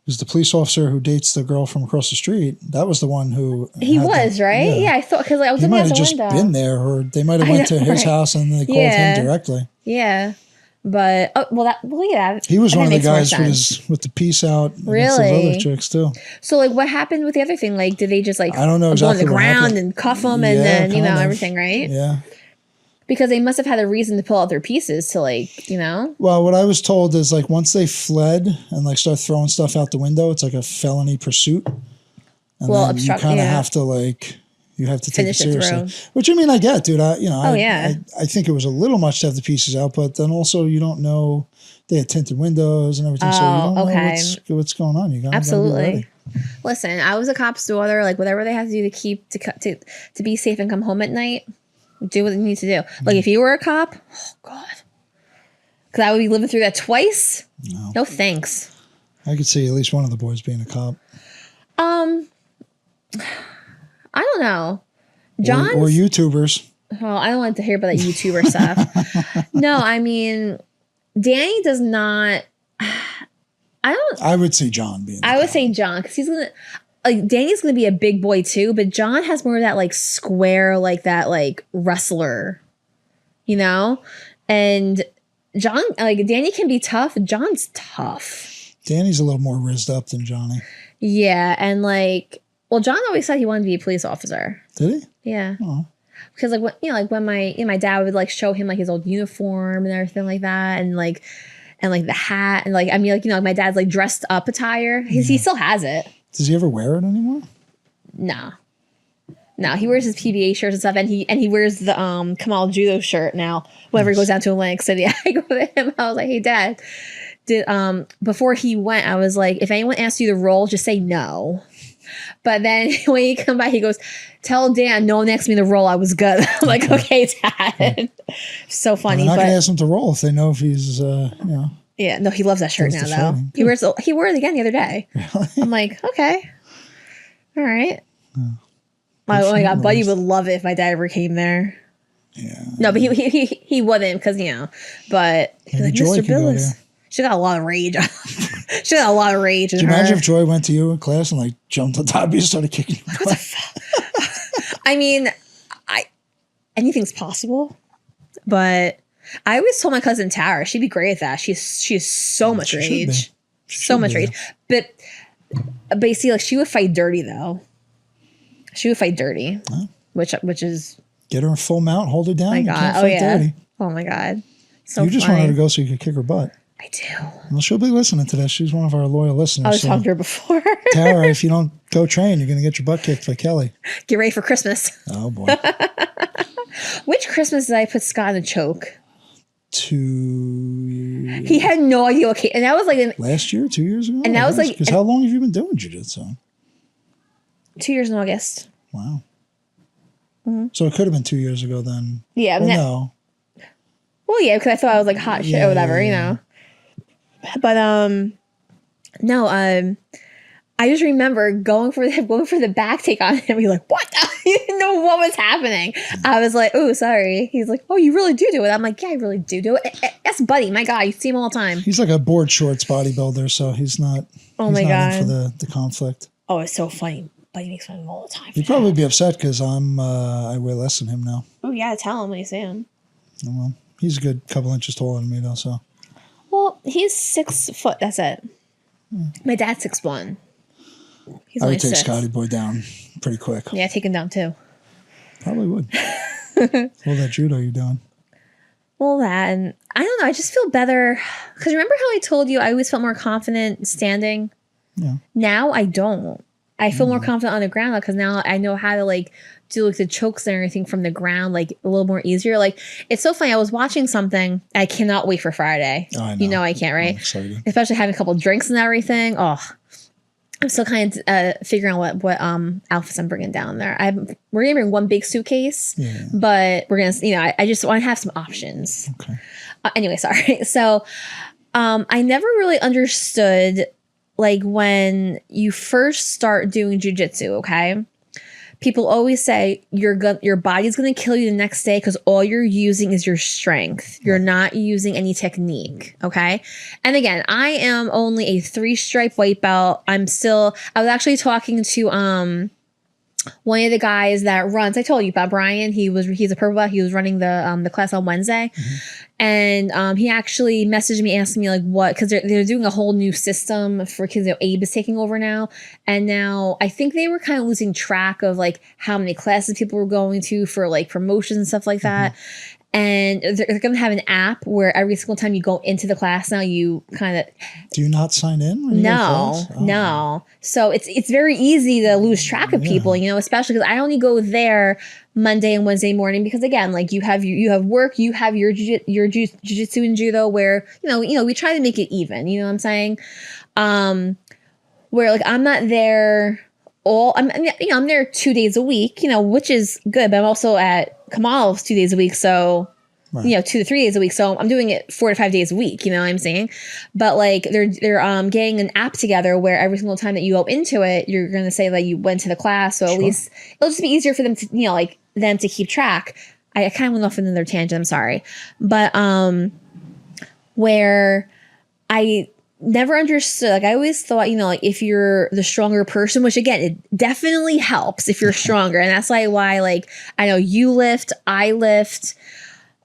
because the police officer who dates the girl from across the street, that was the one who... He was, right? Yeah, I thought, because I was looking out the window. He might have just been there, or they might have went to his house and they called him directly. Yeah. But, yeah. He was one of the guys with the peace out. Really? Those other chicks, too. So, like, what happened with the other thing? Like, did they just, like... I don't know exactly go on the ground and cuff them and then, everything, right? Yeah. Because they must have had a reason to pull out their pieces to, like, Well, what I was told is, like, once they fled and, like, start throwing stuff out the window, it's like a felony pursuit. And then you kind of have to, like... You have to take it seriously. Which, I mean, I get, dude. I think it was a little much to have the pieces out, but then also you don't know they had tinted windows and everything, so you don't know what's going on. You got absolutely. Gotta be ready. Listen, I was a cop's daughter. Like whatever they have to do to be safe and come home at night, do what they need to do. Like if you were a cop, oh God, because I would be living through that twice. No thanks. I could see at least one of the boys being a cop. I don't know. John or YouTubers. Oh, I don't want to hear about that YouTuber stuff. No, I mean, Danny does not. I would say John being. I would say John because he's gonna. like Danny's gonna be a big boy too, but John has more of that like square, like that like wrestler, you know? And John, like Danny can be tough. John's tough. Danny's a little more rizzed up than Johnny. Yeah, and like, well, John always said he wanted to be a police officer. Did he? Yeah. Oh. Because like when when my dad would like show him like his old uniform and everything like that, and like the hat, and like I mean like like my dad's like dressed up attire. He still has it. Does he ever wear it anymore? No, he wears his PBA shirts and stuff, and he wears the Kamal judo shirt now whenever he goes down to Atlantic City. I go to him. I was like, hey Dad, before he went, I was like, if anyone asks you to roll, just say no. But then when he come by, he goes, tell Dan no one asked me to roll. I was good. I'm like, okay, Dad. So funny. They're not gonna ask him to roll if they know if he's Yeah, no, he loves that shirt now though. He wore it again the other day. Really? I'm like, okay, all right. Oh my God, Buddy would love it if my dad ever came there. Yeah. No, but he wouldn't because but maybe like, Joy Mr. Billis. She got a lot of rage. She got a lot of rage. Could you imagine if Joy went to you in class and like jumped on top of you and started kicking you? I mean, anything's possible, but I always told my cousin Tara she'd be great at that. She has so much rage, so much rage. But you see, like she would fight dirty though. She would fight dirty, which is get her in full mount, hold her down. My God, dirty. Oh my God, so you just want her to go so you could kick her butt. I do. Well, she'll be listening to this. She's one of our loyal listeners. I was talking to her before. Tara, if you don't go train, you're going to get your butt kicked by Kelly. Get ready for Christmas. Oh, boy. Which Christmas did I put Scott in a choke? 2 years. He had no idea what came. And that was like... last year? 2 years ago? And that was like... Because how long have you been doing jiu-jitsu? 2 years in August. Wow. Mm-hmm. So it could have been 2 years ago then. Yeah. Well, no. Well, yeah, because I thought I was like hot shit or whatever, you know. But no, I just remember going for the back take on him. He's like, "What?" You didn't know what was happening. I was like, "Oh, sorry." He's like, "Oh, you really do it." I'm like, "Yeah, I really do it." That's Buddy, my guy. You see him all the time. He's like a board shorts bodybuilder, so he's not. Oh my God, in for the conflict. Oh, it's so funny. Buddy makes fun of him all the time. He'd probably be upset because I weigh less than him now. Oh yeah, tell him when you see him. Oh, well, he's a good couple inches taller than me though, so. Well, he's 6 foot. That's it. My dad's 6'1". I would take Scotty boy down pretty quick. Yeah, take him down too. Probably would. All that judo you're doing. Well, that, and I don't know. I just feel better because remember how I told you I always felt more confident standing. Yeah. Now I don't. I feel more confident on the ground because now I know how to like do like the chokes and everything from the ground like a little more easier. Like it's so funny. I was watching something. I cannot wait for Friday. Oh, I know. You know I can't, right? I'm excited. Especially having a couple of drinks and everything. Oh, I'm still kind of figuring out what outfits I'm bringing down there. We're gonna bring one big suitcase, but we're gonna I just want to have some options. Okay. Anyway, sorry. So I never really understood. Like when you first start doing jiu-jitsu, okay? People always say your body's going to kill you the next day because all you're using is your strength. You're not using any technique, okay? And again, I am only a 3-stripe white belt. I was actually talking to one of the guys that runs. I told you about Brian. He's a purple belt. He was running the class on Wednesday. And he actually messaged me asking me like what, because they're doing a whole new system for kids. Abe is taking over now. And now I think they were kind of losing track of like how many classes people were going to for like promotions and stuff like that. And they're going to have an app where every single time you go into the class now, you kind of... Do you not sign in? When you No. So it's very easy to lose track of people, especially because I only go there Monday and Wednesday morning because again, like you have work, you have your jiu-jitsu and judo where, we try to make it even, you know what I'm saying? Where like I'm not there I'm there 2 days a week, which is good, but I'm also at Kamal's 2 days a week. So, 2 to 3 days a week. So I'm doing it 4 to 5 days a week, you know what I'm saying? But like they're getting an app together where every single time that you go into it, you're going to say that you went to the class. So at least it'll just be easier for them to, like them to keep track. I kind of went off in another tangent. I'm sorry. But, where never understood. Like I always thought, you know, like if you're the stronger person, which again, it definitely helps if you're stronger. And that's why like, I know you lift, I lift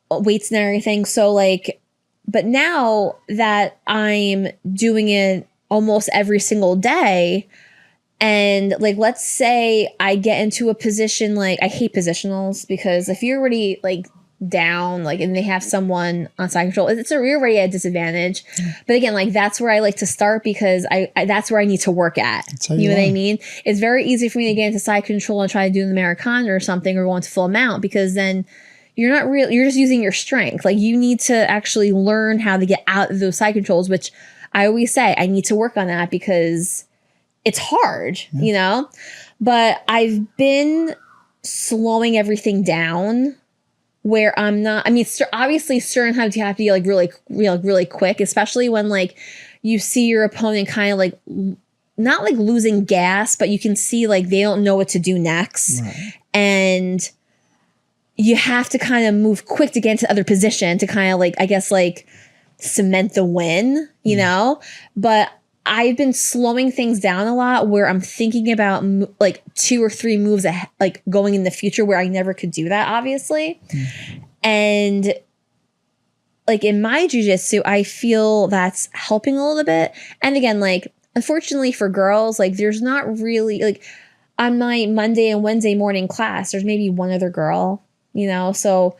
weights and everything. So like, but now that I'm doing it almost every single day, and like, let's say I get into a position, like I hate positionals because if you're already like down, like, and they have someone on side control, you're already at a disadvantage. But again, like that's where I like to start because I that's where I need to work at. You know what I mean? It's very easy for me to get into side control and try to do an Americana or something or go into full mount because then you're just using your strength. Like you need to actually learn how to get out of those side controls, which I always say I need to work on that because it's hard, you know? But I've been slowing everything down where I'm not, I mean, obviously certain times you have to be like really quick, especially when like you see your opponent kind of like, not like losing gas, but you can see like they don't know what to do next. Right. And you have to kind of move quick to get into the other position to kind of like, I guess like cement the win, you know? But I've been slowing things down a lot where I'm thinking about like 2 or 3 moves like going in the future where I never could do that, obviously. And like in my jiu-jitsu, I feel that's helping a little bit. And again, like, unfortunately for girls, like there's not really like on my Monday and Wednesday morning class, there's maybe one other girl, you know? So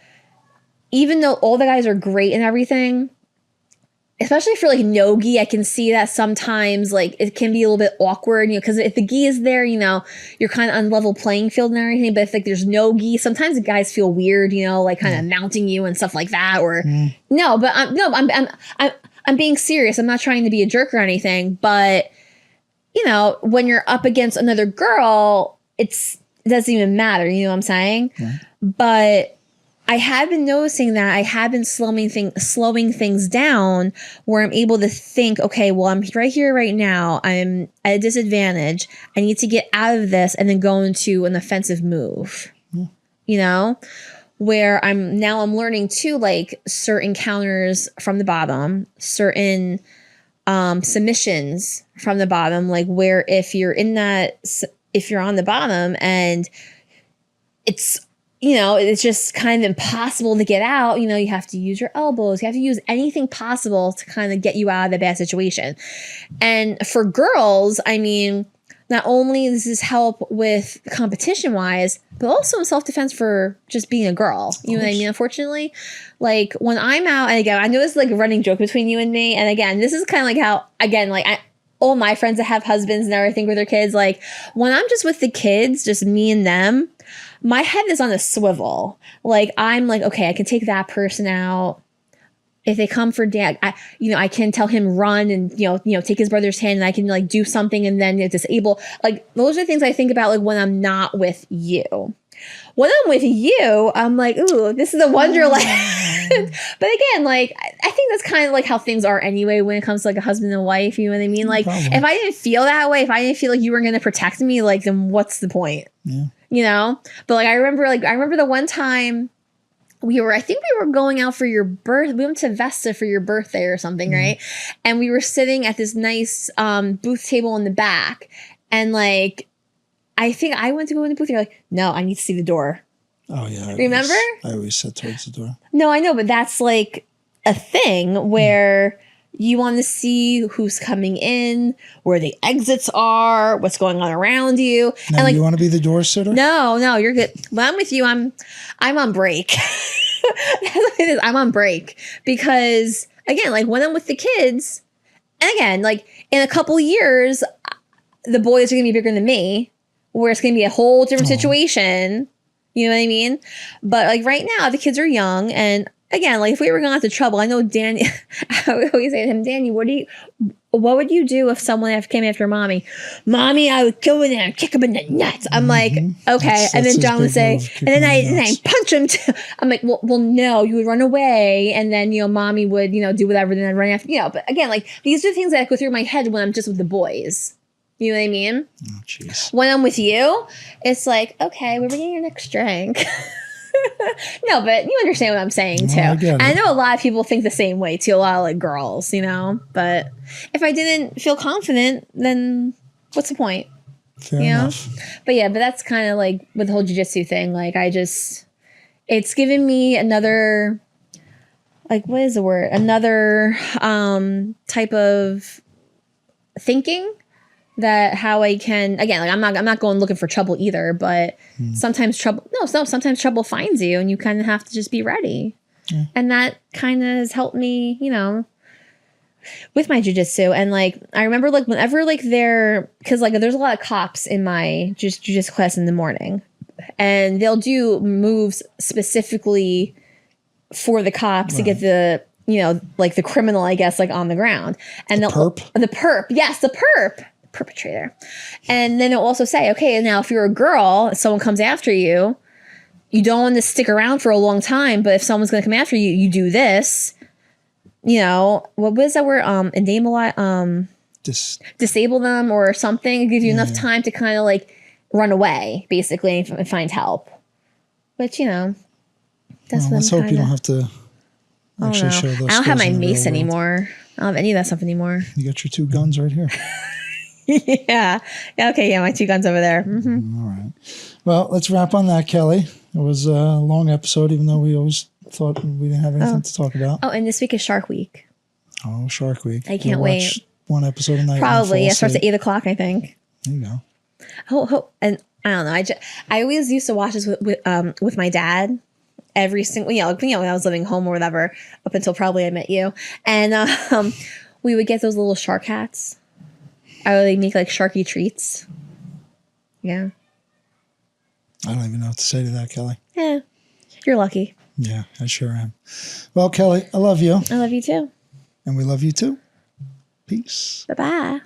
even though all the guys are great and everything, especially for like no gi, I can see that sometimes like it can be a little bit awkward, you know, because if the gi is there, you know, you're kind of on level playing field and everything. But if like there's no gi, sometimes the guys feel weird, you know, like kind of mounting you and stuff like that. Or no, but I'm being serious. I'm not trying to be a jerk or anything. But you know, when you're up against another girl, it doesn't even matter. You know what I'm saying? But I have been noticing that I have been slowing things down where I'm able to think, okay, well, I'm right here right now. I'm at a disadvantage. I need to get out of this and then go into an offensive move, you know, where I'm learning too, like certain counters from the bottom, certain submissions from the bottom, like where if you're on the bottom and it's, you know, it's just kind of impossible to get out. You know, you have to use your elbows. You have to use anything possible to kind of get you out of the bad situation. And for girls, I mean, not only does this help with competition wise, but also in self-defense for just being a girl. You know what I mean? Unfortunately, like when I'm out, and again, I know it's like a running joke between you and me. And again, this is kind of like how, again, like all my friends that have husbands and everything with their kids, like when I'm just with the kids, just me and them, my head is on a swivel. Like I'm like, okay, I can take that person out. If they come for dad, I can tell him run and take his brother's hand and I can like do something and then disable. Like those are the things I think about like when I'm not with you. When I'm with you, I'm like, ooh, this is a wonderland. But again, like I think that's kind of like how things are anyway when it comes to like a husband and wife. You know what I mean? Like if I didn't feel that way, if I didn't feel like you were going to protect me, like then what's the point? Yeah. You know? But like I remember the one time I think we were going out for your birth. We went to Vesta for your birthday or something, right? And we were sitting at this nice booth table in the back. And like, I think I went to go in the booth. You're like, no, I need to see the door. Oh, yeah. Remember? I always said towards the door. No, I know. But that's like a thing where you want to see who's coming in, where the exits are, what's going on around you. Now, and like, you want to be the door sitter? No, you're good. When I'm with you, I'm on break. That's what it is. I'm on break because again, like when I'm with the kids, and again, like in a couple of years, the boys are going to be bigger than me, where it's going to be a whole different situation. You know what I mean? But like right now, the kids are young, and again, like if we were going into trouble, I know Danny. I would always say to him, Danny, what would you do if someone came after mommy? Mommy, I would go in there and kick him in the nuts. I'm like, okay. And then John would say, and then I punch him too. I'm like, well, no, you would run away. And then, mommy would, do whatever. Then I'd run after, but again, like these are things that go through my head when I'm just with the boys. You know what I mean? Oh, jeez. When I'm with you, it's like, okay, we're getting your next drink. No, but you understand what I'm saying too. I get it. I know a lot of people think the same way too. A lot of like girls, but if I didn't feel confident, then what's the point? Fair enough. But yeah, but that's kind of like with the whole jiu-jitsu thing. Like it's given me another, like, what is the word? Another type of thinking that how I can, again, like I'm not going looking for trouble either, but sometimes trouble finds you and you kind of have to just be ready. Yeah. And that kind of has helped me, with my jiu-jitsu. And like I remember like whenever like because like there's a lot of cops in my jiu-jitsu class in the morning, and they'll do moves specifically for the cops to get the like the criminal, I guess, like on the ground. And the perp, yes, the perpetrator. And then it'll also say, okay, now if you're a girl, someone comes after you, you don't want to stick around for a long time, but if someone's going to come after you, you do this. What was that word? Disable them or something. It gives you enough time to kind of like run away, basically, and find help. But that's what let's hope you don't have to actually show those. I don't have my mace anymore. I don't have any of that stuff anymore. You got your 2 guns right here. Yeah. Okay. Yeah, my 2 guns over there. Mm-hmm. All right. Well, let's wrap on that, Kelly. It was a long episode, even though we always thought we didn't have anything to talk about. Oh, and this week is Shark Week. Oh, Shark Week. I can't wait. One episode a night. Probably. Yeah, it starts at 8:00, I think. There you go. Oh, and I don't know. I always used to watch this with my dad every single, when I was living home or whatever, up until probably I met you. And we would get those little shark hats. I would make like sharky treats. Yeah. I don't even know what to say to that, Kelly. Yeah. You're lucky. Yeah, I sure am. Well, Kelly, I love you. I love you too. And we love you too. Peace. Bye-bye.